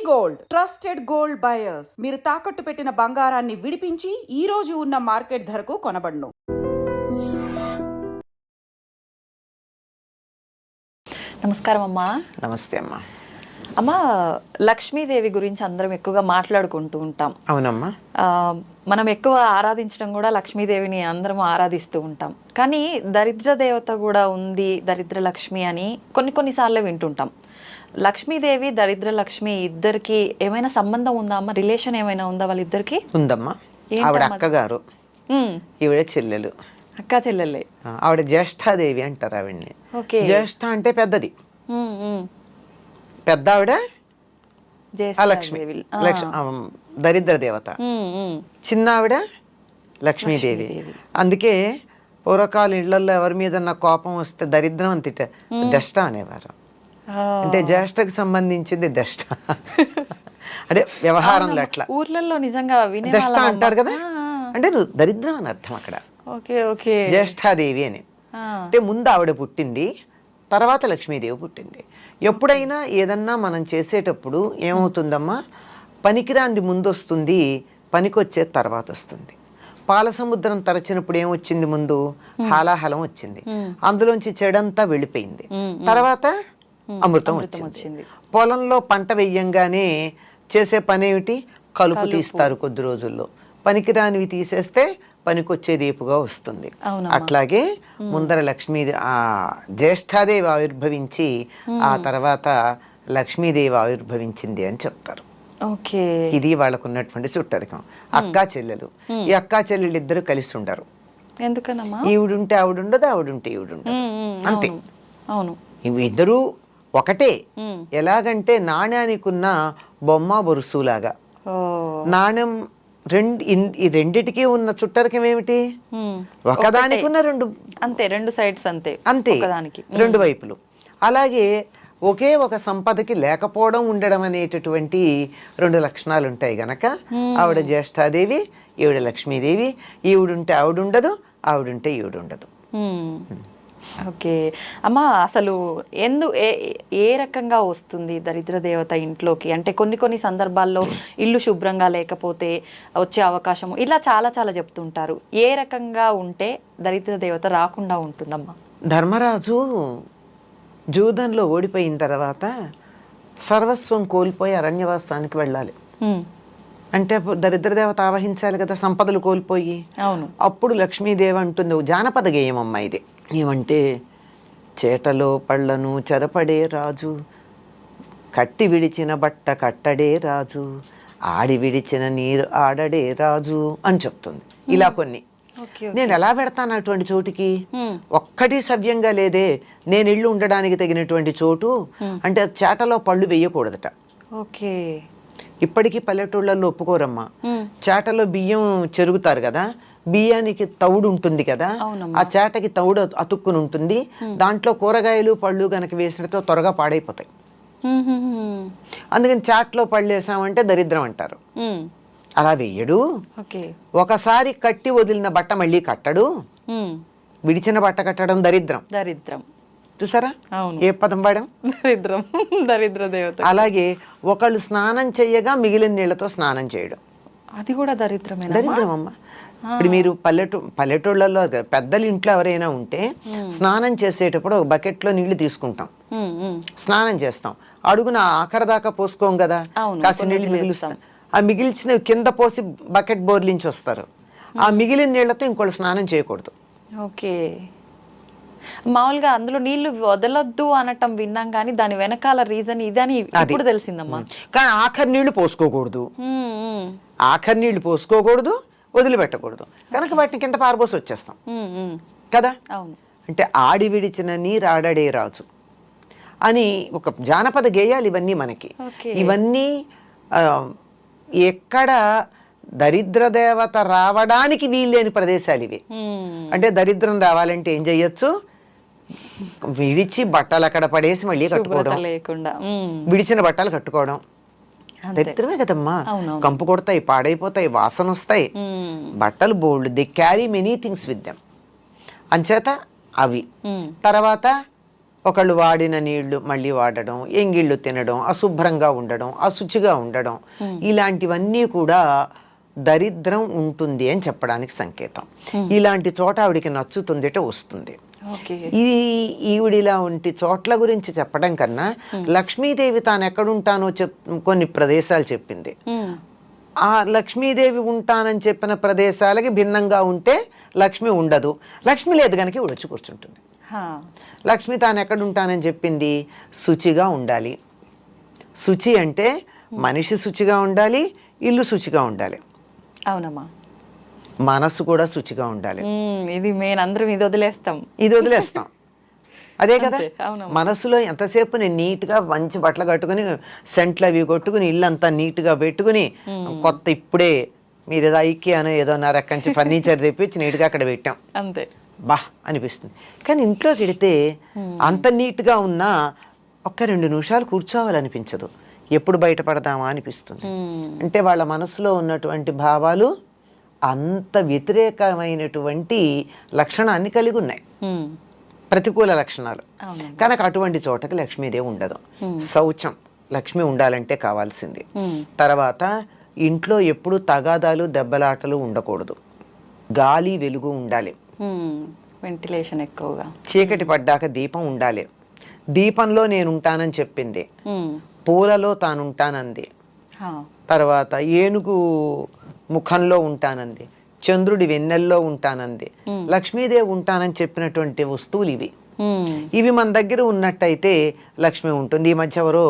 Gold trusted gold buyers. మీరు తాకట్టు పెట్టిన బంగారాన్ని విడిపించి ఈ రోజు ఉన్న మార్కెట్ ధరకు కొనబడును. నమస్కారం అమ్మా. నమస్తే అమ్మా. అమ్మా, లక్ష్మీదేవి గురించి అందరం ఎక్కువగా మాట్లాడుకుంటూ ఉంటాం. అవునమ్మా. మనం ఎక్కువ ఆరాధించడం కూడా లక్ష్మీదేవిని అందరం ఆరాధిస్తూ ఉంటాం. కానీ దరిద్ర దేవత కూడా ఉంది, దరిద్ర లక్ష్మి అని కొన్నిసార్లు వింటుంటాం. లక్ష్మీదేవి దరిద్ర లక్ష్మి ఇద్దరికి ఏమైనా సంబంధం ఉందా అమ్మ? రిలేషన్ ఏమైనా ఉందా వాళ్ళిద్దరికి? ఉందమ్మా. ఆవిడ అక్కగారు, ఈవిడ చెల్లెలు. అక్క చెల్లెలే. ఆవిడ జ్యేష్ఠాదేవి అంటారు ఆవిడ్ని. జ్యేష్ఠ అంటే పెద్దది. పెద్ద ఆవిడ లక్ష్మి, దరిద్ర దేవత. చిన్న ఆవిడ లక్ష్మీదేవి. అందుకే పూర్వకాల ఇళ్లలో ఎవరి మీద కోపం వస్తే దరిద్రం అంత దష్ట అనేవారు. అంటే జ్యేష్ఠకు సంబంధించింది దష్ట. అంటే వ్యవహారంలో అట్లా ఊర్లలో నిజంగా దష్ట అంటారు కదా. అంటే నువ్వు దరిద్రం అని అర్థం అక్కడ. జ్యేష్ఠాదేవి అని అంటే ముందు ఆవిడ పుట్టింది, తర్వాత లక్ష్మీదేవి పుట్టింది. ఎప్పుడైనా ఏదన్నా మనం చేసేటప్పుడు ఏమవుతుందమ్మా, పనికిరాంది ముందు వస్తుంది, పనికొచ్చే తర్వాత వస్తుంది. పాల సముద్రం తరచినప్పుడు ఏమొచ్చింది? ముందు హాలాహలం వచ్చింది, అందులోంచి చెడంతా వెళ్ళిపోయింది, తర్వాత అమృతం వచ్చింది. పొలంలో పంట వెయ్యంగానే చేసే పని ఏమిటి? కలుపు తీస్తారు కొద్ది రోజుల్లో. పనికిరానివి తీసేస్తే పనికొచ్చే దీపుగా వస్తుంది. అట్లాగే ముందర లక్ష్మీదేవి, ఆ జ్యేష్ఠాదేవి ఆవిర్భవించి ఆ తర్వాత లక్ష్మీదేవి ఆవిర్భవించింది అని చెప్తారు. ఇది వాళ్ళకు ఉన్నటువంటి చుట్టరికం. అక్కా చెల్లెలు. ఈ అక్కా చెల్లెలు ఇద్దరు కలిసి ఉండరు. ఎందుకనమ్మా? ఈవిడుంటే ఆవిడుండదు, ఆవిడుంటే ఈవిడుండదు, అంతే. అవును, ఇవి ఇద్దరు ఒకటే. ఎలాగంటే నాణ్యానికి ఉన్న బొమ్మ బొరుసులాగా. నాణ్యం ఈ రెండిటికి ఉన్న చుట్టరికం ఏమిటి? ఒకదానికి ఉన్న రెండు, అంతే, రెండు సైడ్స్, అంతే అంతే, రెండు వైపులు. అలాగే ఒకే ఒక సంపదకి లేకపోవడం, ఉండడం అనేటటువంటి రెండు లక్షణాలు ఉంటాయి గనక ఆవిడ జ్యేష్ఠాదేవి, ఈవిడ లక్ష్మీదేవి. ఈవిడుంటే ఆవిడుండదు, ఆవిడుంటే ఈవిడుండదు. ఓకే అమ్మా, అసలు ఏ రకంగా వస్తుంది దరిద్ర దేవత ఇంట్లోకి? అంటే కొన్ని సందర్భాల్లో ఇల్లు శుభ్రంగా లేకపోతే వచ్చే అవకాశము, ఇలా చాలా చెప్తుంటారు. ఏ రకంగా ఉంటే దరిద్ర దేవత రాకుండా ఉంటుందమ్మా? ధర్మరాజు జూదంలో ఓడిపోయిన తర్వాత సర్వస్వం కోల్పోయి అరణ్యవాసానికి వెళ్ళాలి. అంటే దరిద్ర దేవత ఆవహించాలి కదా, సంపదలు కోల్పోయి. అవును. అప్పుడు లక్ష్మీదేవి అంటుంది, జానపద గేయం అమ్మ ఇది. ఏమంటే, చేటలో పళ్ళను చెరపడే రాజు, కట్టి విడిచిన బట్ట కట్టడే రాజు, ఆడి విడిచిన నీరు ఆడడే రాజు అని చెప్తుంది. ఇలా కొన్ని. నేను ఎలా పెడతాను అటువంటి చోటికి? ఒక్కటి సవ్యంగా లేదే. నేను ఇల్లు ఉండడానికి తగినటువంటి చోటు అంటే చేటలో పళ్ళు వేయకూడదట. ఓకే. ఇప్పటికీ పల్లెటూళ్ళల్లో ఒప్పుకోరమ్మా. చేటలో బియ్యం చెరుగుతారు కదా, బియ్యానికి తౌడు ఉంటుంది కదా, ఆ చేటకి తౌడు అతుక్కుని ఉంటుంది. దాంట్లో కూరగాయలు పళ్ళు గనక వేసినతో త్వరగా పాడైపోతాయి. అందుకని చాట్లో పళ్ళు వేసామంటే దరిద్రం అంటారు. అలా వేయడు. ఒకసారి కట్టి వదిలిన బట్ట మళ్ళీ కట్టడు. విడిచిన బట్ట కట్టడం దరిద్రం. చూసారా ఏ పదం వాడాం? దరిద్రం, దరిద్ర దేవత. అలాగే ఒకళ్ళు స్నానం చెయ్యగా మిగిలిన నీళ్లతో స్నానం చేయడం, అది కూడా దరిద్రమే. దరిద్రం అమ్మ. ఇప్పుడు మీరు పల్లెటూళ్ళలో పెద్దలు ఇంట్లో ఎవరైనా ఉంటే స్నానం చేసేటప్పుడు ఒక బకెట్లో నీళ్లు తీసుకుంటాం, స్నానం చేస్తాం, అడుగున ఆఖరి దాకా పోసుకోం కదా, కాసి నీళ్లు మిగులుస్తాం. ఆ మిగిల్చిన కింద పోసి బకెట్ బోర్లించి వస్తారు. ఆ మిగిలిన నీళ్లతో ఇంకోళ్ళు స్నానం చేయకూడదు. ఓకే. మామూలుగా అందులో నీళ్లు వదలొద్దు అనటం విన్నాం, కానీ దాని వెనకాల రీజన్ ఇదని ఇప్పుడు తెలిసిందమ్మా. కానీ ఆఖరి నీళ్లు పోసుకోకూడదు, ఆఖరి నీళ్లు పోసుకోకూడదు, వదిలిపెట్టకూడదు. కనుక వాటిని కింద పారబోసి వచ్చేస్తాం కదా. అవును. అంటే ఆడి విడిచిన నీరు ఆడడే రాజు అని ఒక జానపద గేయాలు ఇవన్నీ మనకి. ఇవన్నీ ఎక్కడ దరిద్ర దేవత రావడానికి వీల్లేని ప్రదేశాలు ఇవి. అంటే దరిద్రం రావాలంటే ఏం చెయ్యొచ్చు? విడిచి బట్టలు అక్కడ పడేసి మళ్ళీ కట్టుకోవడం, విడిచిన బట్టలు కట్టుకోవడం దరిద్రమే కదమ్మా. కంపు కొడతాయి, పాడైపోతాయి, వాసన వస్తాయి. బట్టలు బోల్డ్, they carry many things with them. అంచేత అవి. తర్వాత ఒకళ్ళు వాడిన నీళ్లు మళ్ళీ వాడడం, ఎంగిళ్ళు తినడం, అశుభ్రంగా ఉండడం, అశుచిగా ఉండడం, ఇలాంటివన్నీ కూడా దరిద్రం ఉంటుంది అని చెప్పడానికి సంకేతం. ఇలాంటి చోట ఆవిడికి నచ్చుతుందిట వస్తుంది. ఇది ఈవిడిలా ఉంటి చోట్ల గురించి చెప్పడం కన్నా లక్ష్మీదేవి తాను ఎక్కడుంటానో కొన్ని ప్రదేశాలు చెప్పింది. ఆ లక్ష్మీదేవి ఉంటానని చెప్పిన ప్రదేశాలకి భిన్నంగా ఉంటే లక్ష్మి ఉండదు. లక్ష్మి లేదు కనుక ఈవిడ వచ్చి కూర్చుంటుంది. లక్ష్మి తాను ఎక్కడ ఉంటానని చెప్పింది, శుచిగా ఉండాలి. శుచి అంటే మనిషి శుచిగా ఉండాలి, ఇల్లు శుచిగా ఉండాలి. అవునమ్మా. మనసు కూడా శుచిగా ఉండాలి. ఇది మెయిన్, అందరం ఇది వదిలేస్తాం అదే కదా. మనసులో ఎంతసేపు నేను నీట్గా మంచి బట్టలు కట్టుకుని సెంట్లు అవి కొట్టుకుని ఇల్లంతా నీట్గా పెట్టుకుని కొత్త ఇప్పుడే మీరు ఏదో ఐక్యానో ఏదో రకంచి ఫర్నిచర్ తెప్పించి నీట్గా అక్కడ పెట్టాం అంతే, బా అనిపిస్తుంది. కానీ ఇంట్లోకి వెడితే అంత నీట్గా ఉన్నా ఒక్క 2 నిమిషాలు కూర్చోవాలనిపించదు. ఎప్పుడు బయటపడదామా అనిపిస్తుంది. అంటే వాళ్ళ మనసులో ఉన్నటువంటి భావాలు అంత వ్యతిరేకమైనటువంటి లక్షణాన్ని కలిగి ఉన్నాయి, ప్రతికూల లక్షణాలు. కనుక అటువంటి చోటకి లక్ష్మీదేవి ఉండదు. శౌచం లక్ష్మి ఉండాలంటే కావాల్సింది. తర్వాత ఇంట్లో ఎప్పుడు తగాదాలు దెబ్బలాటలు ఉండకూడదు. గాలి వెలుగు ఉండాలి, వెంటిలేషన్ ఎక్కువగా. చీకటి పడ్డాక దీపం ఉండాలి. దీపంలో నేను ఉంటానని చెప్పింది, పూలలో తానుంటానంది. తర్వాత ఏనుగు ముఖంలో ఉంటానంది, చంద్రుడి వెన్నెల్లో ఉంటానంది. లక్ష్మీదేవి ఉంటానని చెప్పినటువంటి వస్తువులు ఇవి. ఇవి మన దగ్గర ఉన్నట్టయితే లక్ష్మి ఉంటుంది. ఈ మధ్య ఎవరో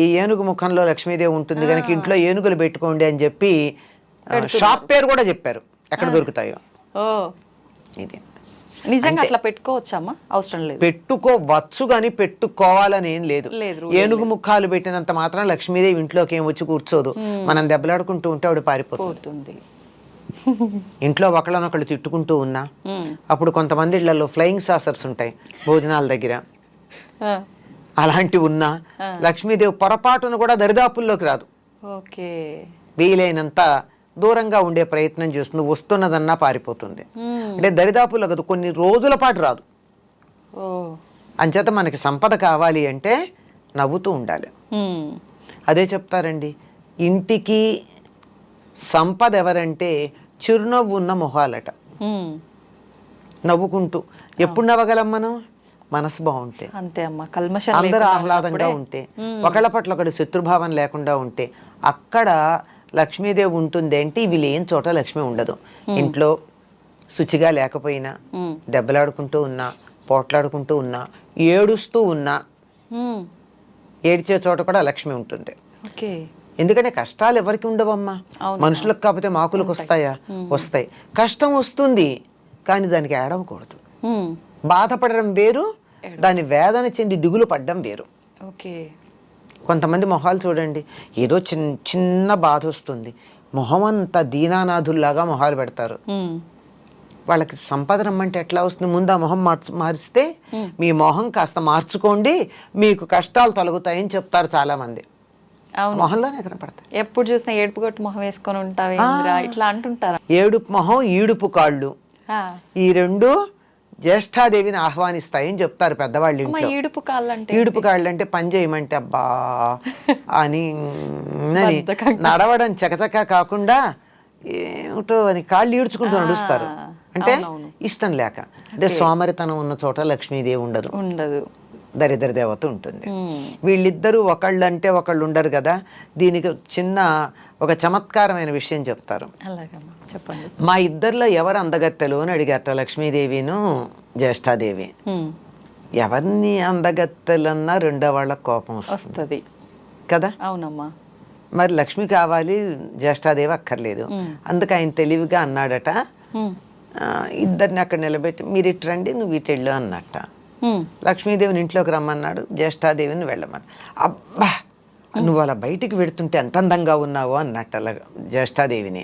ఈ ఏనుగు ముఖంలో లక్ష్మీదేవి ఉంటుంది కనుక ఇంట్లో ఏనుగులు పెట్టుకోండి అని చెప్పి షాప్ పేరు కూడా చెప్పారు, ఎక్కడ దొరుకుతాయో. ఇది నిజంగా అట్లా పెట్టుకోవచ్చమ్మా? అవసరం లేదు, పెట్టుకోవచ్చు కానీ పెట్టుకోవాలని ఏం లేదు. ఏనుగు ముఖాలు పెట్టినంత మాత్రం లక్ష్మీదేవి ఇంట్లోకి ఏం వచ్చి కూర్చోదు. మనం దెబ్బలాడుకుంటూ ఉంటే ఆవిడ పారిపోతుంది. ఇంట్లో ఒకళ్ళనొకళ్ళు తిట్టుకుంటూ ఉన్నా, అప్పుడు కొంతమంది ఇళ్లలో ఫ్లయింగ్ సాసర్స్ ఉంటాయి భోజనాల దగ్గర, అలాంటివి ఉన్నా లక్ష్మీదేవి పొరపాటును కూడా దరిదాపుల్లోకి రాదు. వీలైనంత దూరంగా ఉండే ప్రయత్నం చేస్తుంది. వస్తున్నదన్నా పారిపోతుంది. అంటే దరిదాపుల్లో కదా, కొన్ని రోజుల పాటు రాదు. అంచేత మనకి సంపద కావాలి అంటే నవ్వుతూ ఉండాలి. అదే చెప్తారండి, ఇంటికి సంపద ఎవరంటే చిరునవ్వు ఉన్న మొహాలట. నవ్వుకుంటూ ఎప్పుడు నవ్వగలం మనం? మనసు బాగుంటే, అంతే అమ్మా. కల్మషం అందరూ ఆహ్లాదంగా ఉంటే, ఒకళ్ళ పట్ల ఒకటి శత్రుభావం లేకుండా ఉంటే అక్కడ లక్ష్మీదేవి ఉంటుంది. అంటే ఇవి లేని చోట లక్ష్మి ఉండదు. ఇంట్లో శుచిగా లేకపోయినా, దెబ్బలాడుకుంటూ ఉన్నా, పోట్లాడుకుంటూ ఉన్నా, ఏడుస్తూ ఉన్నా, ఏడ్చే చోట కూడా లక్ష్మి ఉంటుంది. ఎందుకంటే కష్టాలు ఎవరికి ఉండవమ్మా, మనుషులకు కాకపోతే మాకులకు వస్తాయా? వస్తాయి. కష్టం వస్తుంది కానీ దానికి ఏడవకూడదు. బాధపడడం వేరు, దాని వేదన చెంది దిగులు పడ్డం వేరు. కొంతమంది మొహాలు చూడండి, ఏదో చిన్న బాధ వస్తుంది, మొహం అంతా దీనానాథుల్లాగా మొహాలు పెడతారు. వాళ్ళకి సంపద రమ్మంటే ఎట్లా వస్తుంది? ముందు ఆ మొహం మారిస్తే మీ మొహం కాస్త మార్చుకోండి, మీకు కష్టాలు తొలగుతాయని చెప్తారు చాలా మంది. మొహంలోనే కనపడతాయి. ఎప్పుడు చూసినా ఏడుపు కొట్టు మొహం వేసుకొని ఉంటావు ఇట్లా అంటుంటారు. ఏడుపు మొహం, ఈడుపు కాళ్ళు, ఈ రెండు జ్యేష్ఠాదేవిని ఆహ్వానిస్తాయని చెప్తారు పెద్దవాళ్ళు ఇంట్లో. ఈడుపు కాళ్ళు అంటే పని చేయమంటే అబ్బా అని నడవడం చకచక కాకుండా ఏమిటో అని కాళ్ళు ఈడ్చుకుంటూ నడుస్తారు. అంటే ఇష్టం లేక. అంటే సోమరితనం ఉన్న చోట లక్ష్మీదేవి ఉండదు, దరిద్ర దేవత ఉంటుంది. వీళ్ళిద్దరూ ఒకళ్ళు అంటే ఒకళ్ళు ఉండరు కదా. దీనికి చిన్న ఒక చమత్కారమైన విషయం చెప్తారు. మా ఇద్దరిలో ఎవరు అందగత్తెలు అని అడిగారట లక్ష్మీదేవిను జ్యేష్ఠాదేవి. ఎవరిని అందగత్తెలన్నా రెండో వాళ్ళకి కోపం వస్తుంది కదా. అవునమ్మా. మరి లక్ష్మి కావాలి, జ్యేష్ఠాదేవి అక్కర్లేదు. అందుకు ఆయన తెలివిగా అన్నాడట, ఇద్దరిని అక్కడ నిలబెట్టి మీరు ఇటు రండి, నువ్వు ఇటు వెళ్ళు అన్నట్ట. లక్ష్మీదేవిని ఇంట్లోకి రమ్మన్నాడు, జ్యేష్ఠాదేవిని వెళ్ళమన్నాడు. అబ్బా నువ్వు అలా బయటికి పెడుతుంటే ఎంత అందంగా ఉన్నావు అన్నట్ట జ్యేష్ఠాదేవిని.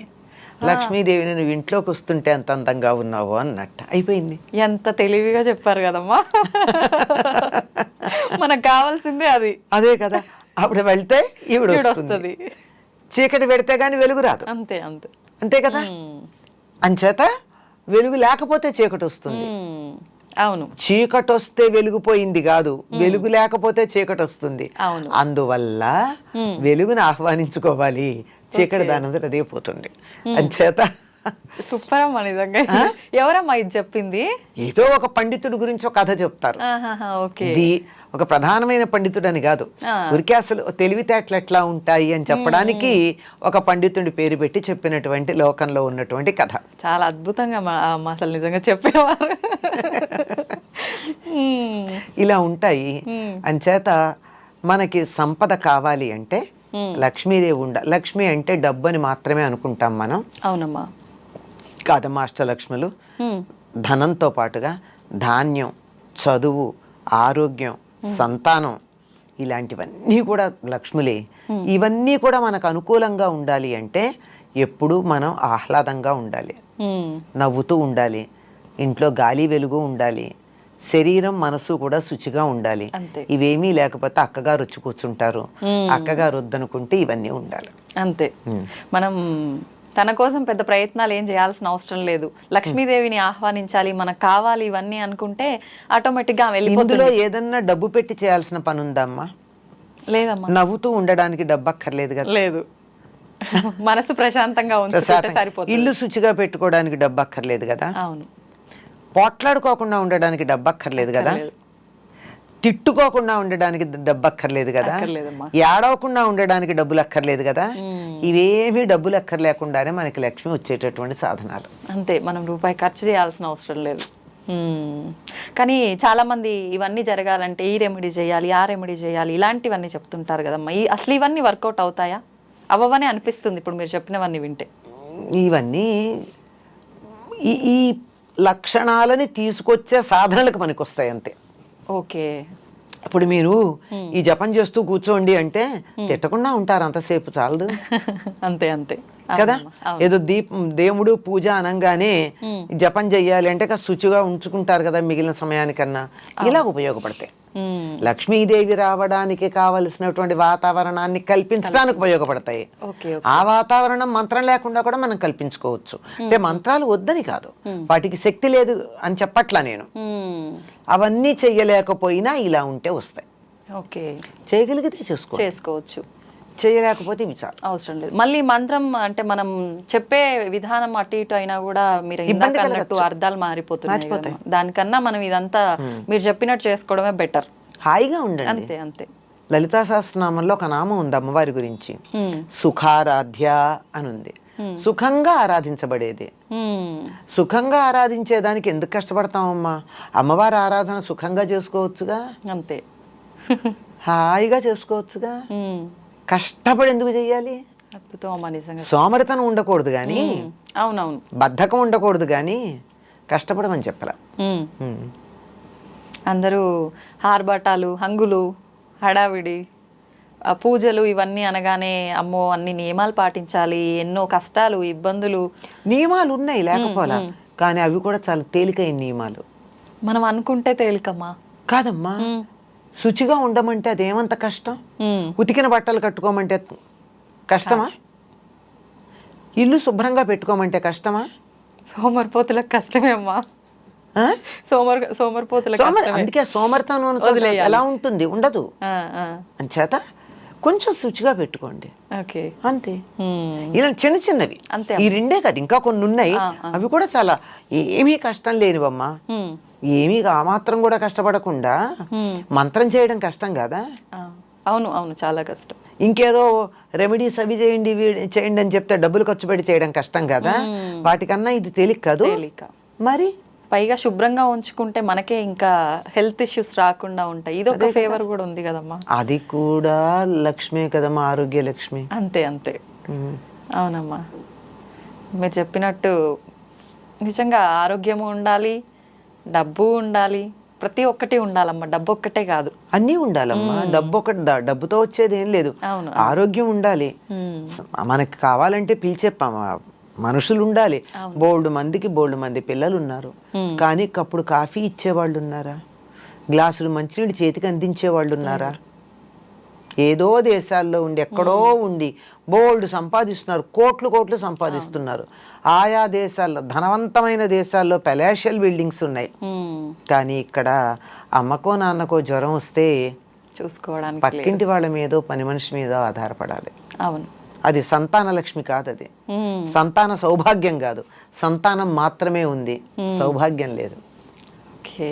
లక్ష్మీదేవిని నువ్వు ఇంట్లోకి వస్తుంటే ఎంత అందంగా ఉన్నావు అన్నట్ట. అయిపోయింది. ఎంత తెలివిగా చెప్పారు కదమ్మా. మనకు కావాల్సిందే అది. అదే కదా. అప్పుడు వెళ్తే ఈవిడ వస్తుంది, చీకటి పెడితే గాని వెలుగు రాదు. అంతే అంతే కదా. అంచేత వెలుగు లేకపోతే చీకటి వస్తుంది. అవును చీకటి వస్తే వెలుగుపోయింది కాదు, వెలుగు లేకపోతే చీకటి వస్తుంది. అవును. అందువల్ల వెలుగుని ఆహ్వానించుకోవాలి, చీకటి దానంతట అదే పోతుంది. అంచేత సూపర్ అమ్మా నిజంగా. ఎవరమ్మా ఇది చెప్పింది? ఏదో ఒక పండితుడి గురించి ఒక కథ చెప్తారు. ఓకే. ఇది ఒక ప్రధానమైన పండితుడు అని కాదు, ఊరికే అసలు తెలివితేటలు ఎట్లా ఉంటాయి అని చెప్పడానికి ఒక పండితుడి పేరు పెట్టి చెప్పినటువంటి లోకంలో ఉన్నటువంటి కథ. చాలా అద్భుతంగా అమ్మ అసలు నిజంగా చెప్పేవారు. ఇలా ఉంటాయి. అంచేత మనకి సంపద కావాలి అంటే లక్ష్మీదేవి లక్ష్మి అంటే డబ్బు అని మాత్రమే అనుకుంటాం మనం. అవునమ్మా. కాదమ్మా, అష్టలక్ష్ములు ధనంతో పాటుగా ధాన్యం, చదువు, ఆరోగ్యం, సంతానం ఇలాంటివన్నీ కూడా లక్ష్ములే. ఇవన్నీ కూడా మనకు అనుకూలంగా ఉండాలి అంటే ఎప్పుడూ మనం ఆహ్లాదంగా ఉండాలి, నవ్వుతూ ఉండాలి, ఇంట్లో గాలి వెలుగు ఉండాలి, శరీరం మనసు కూడా శుచిగా ఉండాలి. ఇవేమీ లేకపోతే అక్కగారు వచ్చి కూర్చుంటారు, అక్కగారు వద్దనుకుంటే ఇవన్నీ ఉండాలి. అంతే. మనం తన కోసం పెద్ద ప్రయత్నాలు ఏం చేయాల్సిన అవసరం లేదు. లక్ష్మీదేవిని ఆహ్వానించాలి, మనకు కావాలి ఇవన్నీ అనుకుంటే ఆటోమేటిక్ గా ఇందులో ఏదన్నా డబ్బు పెట్టి చేయాల్సిన పని ఉందమ్మా? లేదమ్మా. నవ్వుతూ ఉండడానికి డబ్బు అక్కర్లేదు కదా. లేదు, మనసు ప్రశాంతంగా ఉంచుకుంటే సరిపోతుంది. ఇల్లు శుచిగా పెట్టుకోవడానికి డబ్బు అక్కర్లేదు కదా. అవును. పోట్లాడుకోకుండా ఉండడానికి డబ్బు అక్కర్లేదు కదా. తిట్టుకోకుండా ఉండడానికి డబ్బు అక్కర్లేదు కదా. ఏడవకుండా ఉండడానికి డబ్బులు అక్కర్లేదు కదా. ఇవేమీ డబ్బులు అక్కర్లేకుండానే మనకి లక్ష్మి వచ్చేటటువంటి సాధనాలు. అంతే, మనం రూపాయి ఖర్చు చేయాల్సిన అవసరం లేదు. కానీ చాలా మంది ఇవన్నీ జరగాలంటే ఈ రెమెడీ చేయాలి, ఆ రెమెడీ చేయాలి, ఇలాంటివన్నీ చెప్తుంటారు కదమ్మా. అసలు ఇవన్నీ వర్కౌట్ అవుతాయా? అవ్వవనే అనిపిస్తుంది ఇప్పుడు మీరు చెప్పినవన్నీ వింటే. ఇవన్నీ ఈ లక్షణాలని తీసుకొచ్చే సాధనలకు మనకు వస్తాయి అంతే. ఓకే. ఇప్పుడు మీరు ఈ జపం చేస్తూ కూర్చోండి అంటే తిట్టకుండా ఉంటారు, అంతసేపు చాలదు. అంతే అంతే కదా. ఏదో దేవుడు పూజ అనగానే జపం చెయ్యాలి అంటే శుచిగా ఉంచుకుంటారు కదా మిగిలిన సమయానికన్నా. ఇలా ఉపయోగపడతాయి. లక్ష్మీదేవి రావడానికి కావలసినటువంటి వాతావరణాన్ని కల్పించడానికి ఉపయోగపడతాయి. ఆ వాతావరణం మంత్రం లేకుండా కూడా మనం కల్పించుకోవచ్చు. అంటే మంత్రాలు వద్దని కాదు, వాటికి శక్తి లేదు అని చెప్పట్లా నేను. అవన్నీ చెయ్యలేకపోయినా ఇలా ఉంటే వస్తాయి. చేయగలిగితే చేసుకోవచ్చు, చేయలేకపోతే విచారం అవసరం లేదు. మళ్ళీ మంత్రం అంటే మనం చెప్పే విధానం అటు ఇటు అయినా కూడా మీరు ఇందాక అన్నట్టు అర్థాలు మారిపోతున్నాయి. దానికన్నా మనం ఇదంతా మీరు చెప్పినట్టు చేసుకోవడమే బెటర్. హాయిగా ఉండండి. అంతే అంతే. లలితా సహస్రనామంలో ఒక నామం ఉంది అమ్మవారి గురించి, సుఖారాధ్య అని ఉంది. సుఖంగా ఆరాధించబడేది. సుఖంగా ఆరాధించేదానికి ఎందుకు కష్టపడతామమ్మా? అమ్మవారి ఆరాధన సుఖంగా చేసుకోవచ్చుగా. అంతే, హాయిగా చేసుకోవచ్చుగా. కష్టపడి ఎందుకు చెయ్యాలి? సోమరితనం ఉండకూడదు కానీ, అవునవును, బద్ధకం ఉండకూడదు కానీ కష్టపడమని చెప్పాల. అందరూ ఆర్భాటాలు, హంగులు, హడావిడి, పూజలు ఇవన్నీ అనగానే అమ్మో అన్ని నియమాలు పాటించాలి, ఎన్నో కష్టాలు, ఇబ్బందులు. నియమాలు ఉన్నాయి లేకపోలా, కానీ అవి కూడా చాలా తేలికైన నియమాలు. మనం అనుకుంటే తేలికమ్మా. కాదమ్మా, శుచిగా ఉండమంటే అదేమంత కష్టం? ఉతికిన బట్టలు కట్టుకోమంటే కష్టమా? ఇల్లు శుభ్రంగా పెట్టుకోమంటే కష్టమా? సోమరిపోతులకు కష్టమే అమ్మా. సోమరిపోతులకు అందుకే సోమరితనం ఎలా ఉంటుంది? ఉండదు. అంచేత కొంచెం శుచిగా పెట్టుకోండి అంతే. ఇలా చిన్న చిన్నవి ఈ రెండే కాదు, ఇంకా కొన్ని ఉన్నాయి. అవి కూడా చాలా ఏమీ కష్టం లేనివమ్మా. ఏమీ ఆ మాత్రం కూడా కష్టపడకుండా మంత్రం చేయడం కష్టం కదా. అవును అవును, చాలా కష్టం. ఇంకేదో రెమెడీస్ అవి చేయండి చేయండి అని చెప్తే డబ్బులు ఖర్చు పెట్టి చేయడం కష్టం కదా. వాటికన్నా ఇది తేలిక కాదు. మరి పైగా శుభ్రంగా ఉంచుకుంటే మనకే ఇంకా హెల్త్ ఇష్యూస్ రాకుండా ఉంటాయి. ఇది ఒక ఫేవర్ కూడా ఉంది కదమ్మా. అది కూడా లక్ష్మే కదమ్మా, ఆరోగ్య లక్ష్మి. అంతే అంతే. అవునమ్మా, మీరు చెప్పినట్టు నిజంగా ఆరోగ్యము ఉండాలి, డబ్బు ఉండాలి, ప్రతి ఒక్కటి ఉండాలమ్మా. డబ్బు ఒక్కటే కాదు, అన్నీ ఉండాలమ్మా. డబ్బు ఒకటి, డబ్బుతో వచ్చేది ఏం లేదు. ఆరోగ్యం ఉండాలి. మనకి కావాలంటే పిలిచే మనుషులు ఉండాలి. బోల్డ్ మంది పిల్లలు ఉన్నారు, కానీ కప్పుడు కాఫీ ఇచ్చేవాళ్ళు ఉన్నారా? గ్లాసులు మంచినీళ్ళు చేతికి అందించే వాళ్ళు ఉన్నారా? ఏదో దేశాల్లో ఉండి ఎక్కడో ఉండి బోల్డ్ సంపాదిస్తున్నారు, కోట్లు సంపాదిస్తున్నారు. ఆయా దేశాల్లో ధనవంతమైన దేశాల్లో పెలాషియల్ బిల్డింగ్స్ ఉన్నాయి. కానీ ఇక్కడ అమ్మకో నాన్నకో జ్వరం వస్తే చూసుకోవడానికి పక్కింటి వాళ్ళ మీదో పని మనిషి మీదో ఆధారపడాలి. అవును, అది సంతాన లక్ష్మి కాదు, అది సంతాన సౌభాగ్యం కాదు. సంతానం మాత్రమే ఉంది, సౌభాగ్యం లేదు. ఓకే.